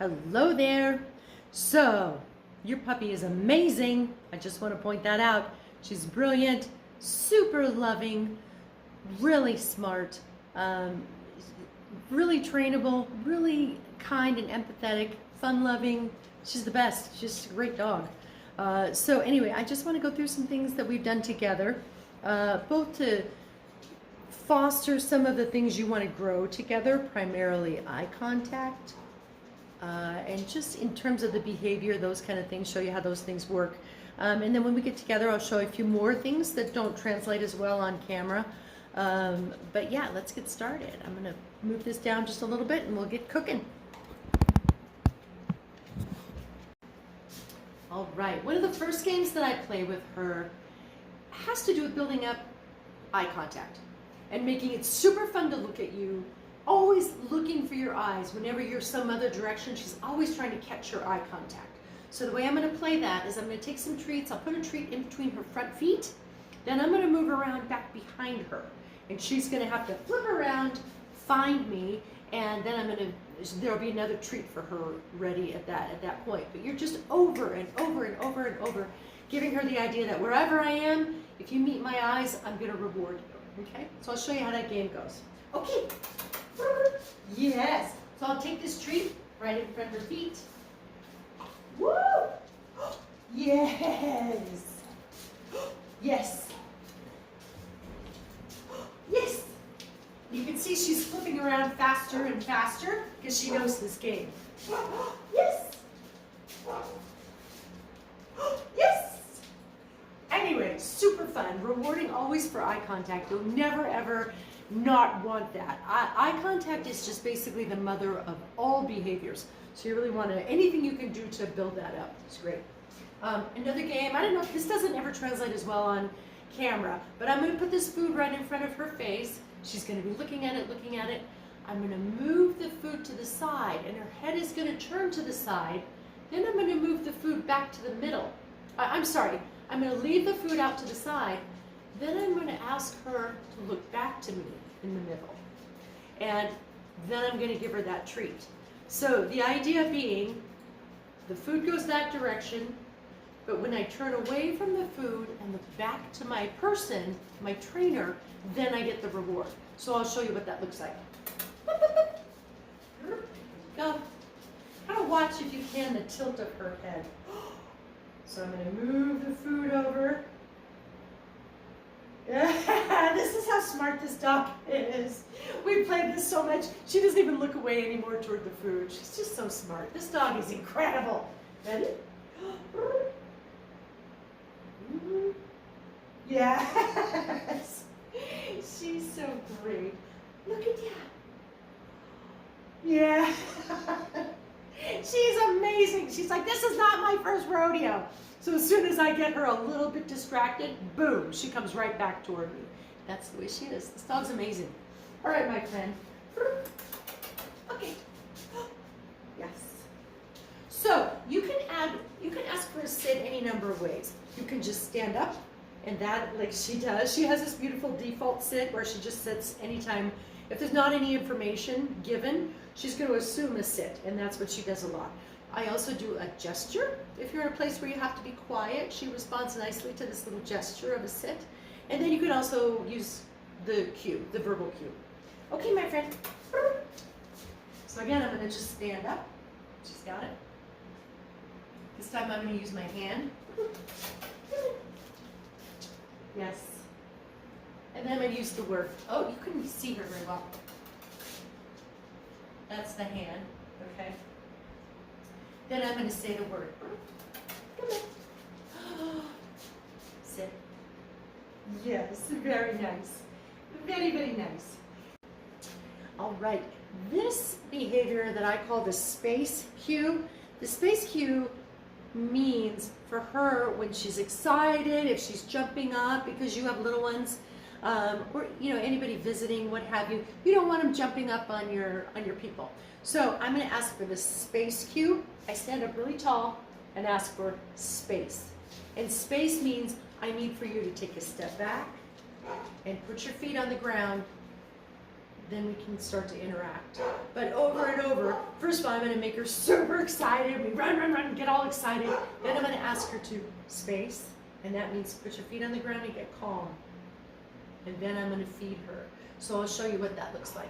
Hello there. So, your puppy is amazing. I just want to point that out. She's brilliant, super loving, really smart, really trainable, really kind and empathetic, fun-loving. She's the best. She's just a great dog. So anyway, I just want to go through some things that we've done together, both to foster some of the things you want to grow together, primarily eye contact, and just in terms of the behavior, those kind of things, show you how those things work. And then when we get together, I'll show you a few more things that don't translate as well on camera. But yeah, let's get started. I'm going to move this down just a little bit and we'll get cooking. All right, one of the first games that I play with her has to do with building up eye contact and making it super fun to look at you, always looking for your eyes. Whenever you're some other direction, she's always trying to catch your eye contact. So the way I'm going to play that is I'm going to take some treats. I'll put a treat in between her front feet. Then I'm going to move around back behind her. And she's going to have to flip around, find me, and then there'll be another treat for her ready at that point. But you're just over and over and over and over, giving her the idea that wherever I am, if you meet my eyes, I'm going to reward you. Okay? So I'll show you how that game goes. Okay. Yes. So I'll take this treat right in front of her feet. Woo! Yes. Yes. Yes. You can see she's flipping around faster and faster because she knows this game. Yes. Yes. Anyway, super fun, rewarding always for eye contact. You'll never ever not want that. Eye contact is just basically the mother of all behaviors. So you really want to, anything you can do to build that up. It's great. Another game, I don't know if this doesn't ever translate as well on camera, but I'm going to put this food right in front of her face. She's going to be looking at it, looking at it. I'm going to move the food to the side, and her head is going to turn to the side. Then I'm going to move the food back to the middle. I'm sorry, I'm going to leave the food out to the side. Then I'm going to ask her to look back to me in the middle. And then I'm going to give her that treat. So the idea being, the food goes that direction, but when I turn away from the food and look back to my person, my trainer, then I get the reward. So I'll show you what that looks like. Go. Kind of watch, if you can, the tilt of her head. So I'm going to move the food over. This is how smart this dog is. We played this so much, she doesn't even look away anymore toward the food. She's just so smart. This dog is incredible. Ready? Yes. She's so great. Look at that. Yeah. She's amazing. She's like, this is not my first rodeo. So as soon as I get her a little bit distracted, boom, she comes right back toward me. That's the way she is. This dog's amazing. All right, my friend. Okay. Yes. So you can ask for a sit any number of ways. You can just stand up, and that, like she does, she has this beautiful default sit where she just sits anytime. If there's not any information given, she's going to assume a sit, and that's what she does a lot. I also do a gesture. If you're in a place where you have to be quiet, she responds nicely to this little gesture of a sit. And then you can also use the cue, the verbal cue. Okay, my friend. So again, I'm going to just stand up. She's got it. This time I'm going to use my hand. Yes. And then I'm going to use the word. Oh, you couldn't see her very well. That's the hand. Okay. Then I'm going to say the word. Come on. Sit. Yes, very nice. Very, very nice. All right. This behavior that I call the space cue, the space cue means for her when she's excited, if she's jumping up because you have little ones, or anybody visiting, what have you, you don't want them jumping up on your people. So I'm going to ask for the space cue. I stand up really tall and ask for space. And space means I need for you to take a step back and put your feet on the ground then we can start to interact. But over and over, first of all, I'm going to make her super excited. We run, run, run, get all excited. Then I'm going to ask her to space, and that means put your feet on the ground and get calm. And then I'm going to feed her. So I'll show you what that looks like.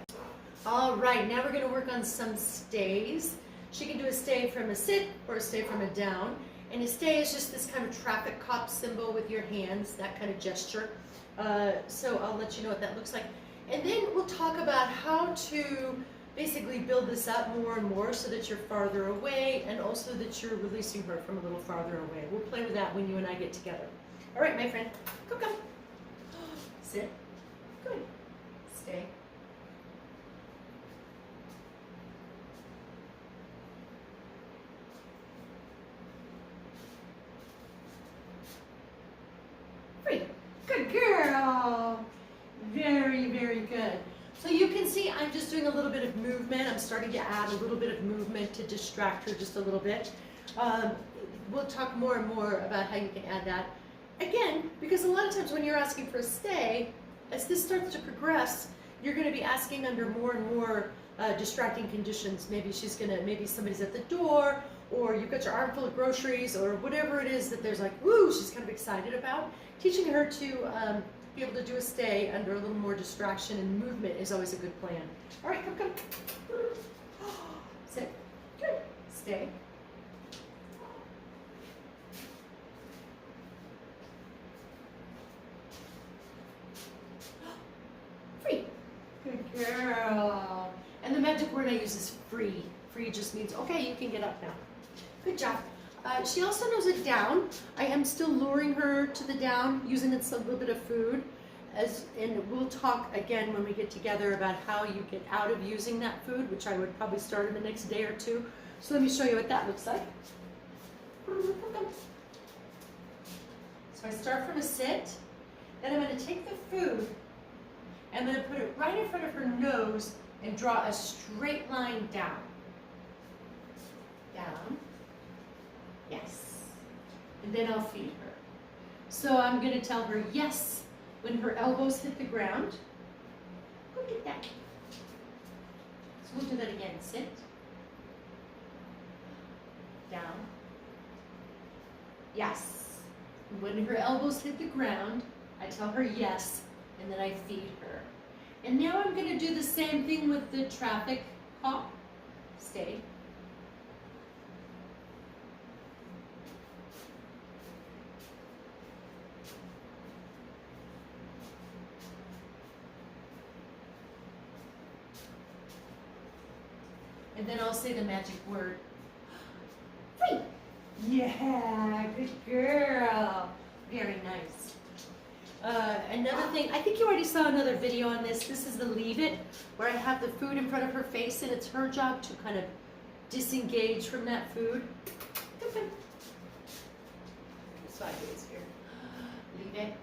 All right, now we're going to work on some stays. She can do a stay from a sit or a stay from a down. And a stay is just this kind of traffic cop symbol with your hands, that kind of gesture. So I'll let you know what that looks like. And then we'll talk about how to basically build this up more and more so that you're farther away and also that you're releasing her from a little farther away. We'll play with that when you and I get together. All right, my friend, come, come. Sit. Good. Stay. Free. Good girl. Very, very good. So you can see I'm just doing a little bit of movement. I'm starting to add a little bit of movement to distract her just a little bit. We'll talk more and more about how you can add that. Again, because a lot of times when you're asking for a stay, as this starts to progress, you're going to be asking under more and more distracting conditions. Maybe somebody's at the door, or you've got your arm full of groceries, or whatever it is that there's like, woo, she's kind of excited about. Teaching her to be able to do a stay under a little more distraction and movement is always a good plan. All right, come, come. Sit. Good. Stay. Free. Good girl. And the magic word I use is free. Free just means, okay, you can get up now. Good job. She also knows a down. I am still luring her to the down, using a little bit of food. And we'll talk again when we get together about how you get out of using that food, which I would probably start in the next day or two. So let me show you what that looks like. So I start from a sit, then I'm going to take the food, and I'm going to put it right in front of her nose and draw a straight line down. Down. Yes. And then I'll feed her. So I'm going to tell her yes when her elbows hit the ground. Look at that. So we'll do that again. Sit. Down. Yes. When her elbows hit the ground, I tell her yes, and then I feed her. And now I'm going to do the same thing with the traffic cop. Stay. And then I'll say the magic word. Free. Yeah, good girl. Very nice. Another thing, I think you already saw another video on this. This is the leave it, where I have the food in front of her face, and it's her job to kind of disengage from that food. Come on. Sideways here. Leave it.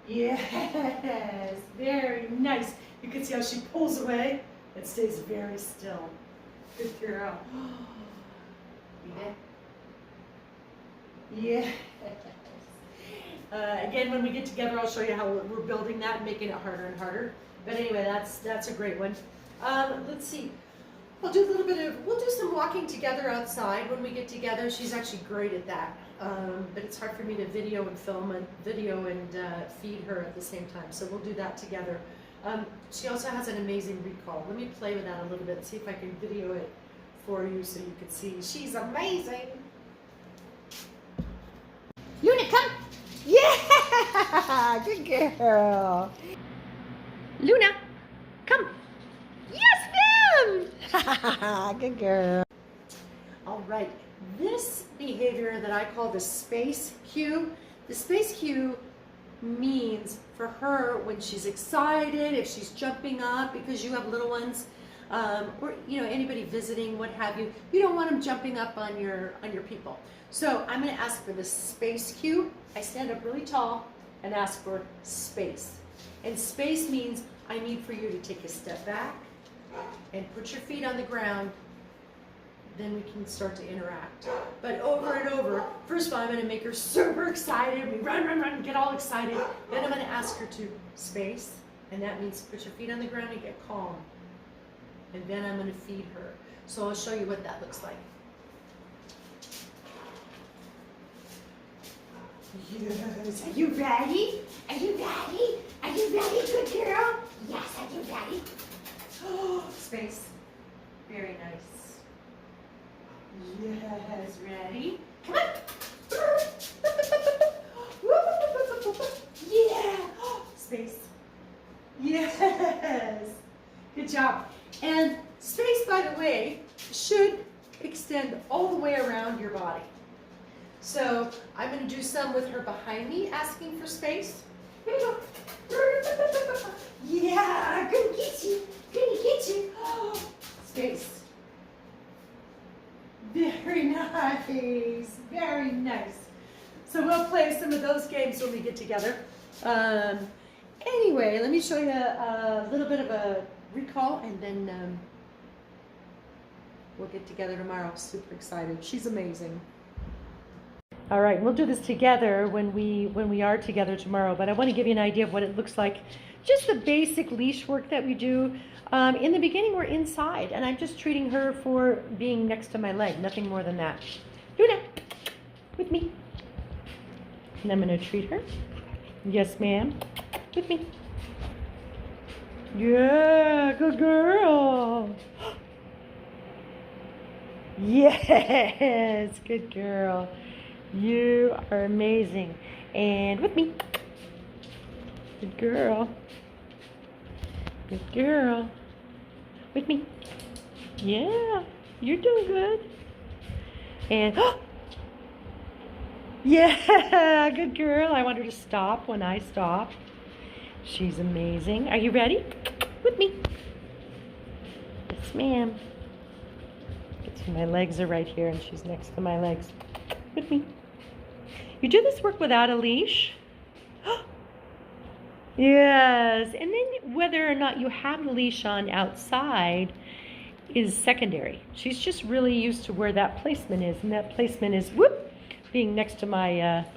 Yes, very nice. You can see how she pulls away. It stays very still. Good girl. Yes. Again, when we get together, I'll show you how we're building that and making it harder and harder. But anyway, that's a great one. Let's see. We'll do some walking together outside when we get together. She's actually great at that. But it's hard for me to video and feed her at the same time. So we'll do that together. She also has an amazing recall. Let me play with that a little bit and see if I can video it for you so you can see. She's amazing. Luna, come. Yeah, good girl. Luna, come. Yes, ma'am. Good girl. All right, this behavior that I call the space cue, the space cue means for her when she's excited, if she's jumping up because you have little ones, or anybody visiting, what have you, you don't want them jumping up on your people. So I'm going to ask for the space cue. I stand up really tall and ask for space. And space means I need for you to take a step back and put your feet on the ground. Then we can start to interact. But over and over, first of all, I'm going to make her super excited. We run, run, run, get all excited. Then I'm going to ask her to space. And that means put your feet on the ground and get calm. And then I'm going to feed her. So I'll show you what that looks like. Yes. Are you ready? Are you ready? Are you ready, good girl? Yes, are you ready? Oh, space. Very nice. Yes, ready? Come on. Yeah. Space. Yes. Good job. And space, by the way, should extend all the way around your body. So I'm going to do some with her behind me, asking for space. Here we go. Yeah, gonna get you. Gonna get you. Oh, space. Very nice. Very nice. So we'll play some of those games when we get together. Anyway, let me show you a little bit of a recall, and then we'll get together tomorrow. Super excited. She's amazing. All right, we'll do this together when we are together tomorrow, but I want to give you an idea of what it looks like. Just the basic leash work that we do. In the beginning, we're inside, and I'm just treating her for being next to my leg, nothing more than that. Luna, with me. And I'm going to treat her. Yes, ma'am. With me. Yeah, good girl. Yes, good girl. You are amazing. And with me. Good girl. Good girl. With me. Yeah, you're doing good. And, yeah, good girl. I want her to stop when I stop. She's amazing. Are you ready? With me. Yes, ma'am. My legs are right here, and she's next to my legs. With me. You do this work without a leash. Yes, and then whether or not you have a leash on outside is secondary. She's just really used to where that placement is, and that placement is whoop, being next to my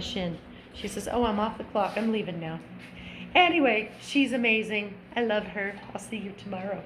shin. She says, "Oh, I'm off the clock. I'm leaving now." Anyway, she's amazing. I love her. I'll see you tomorrow.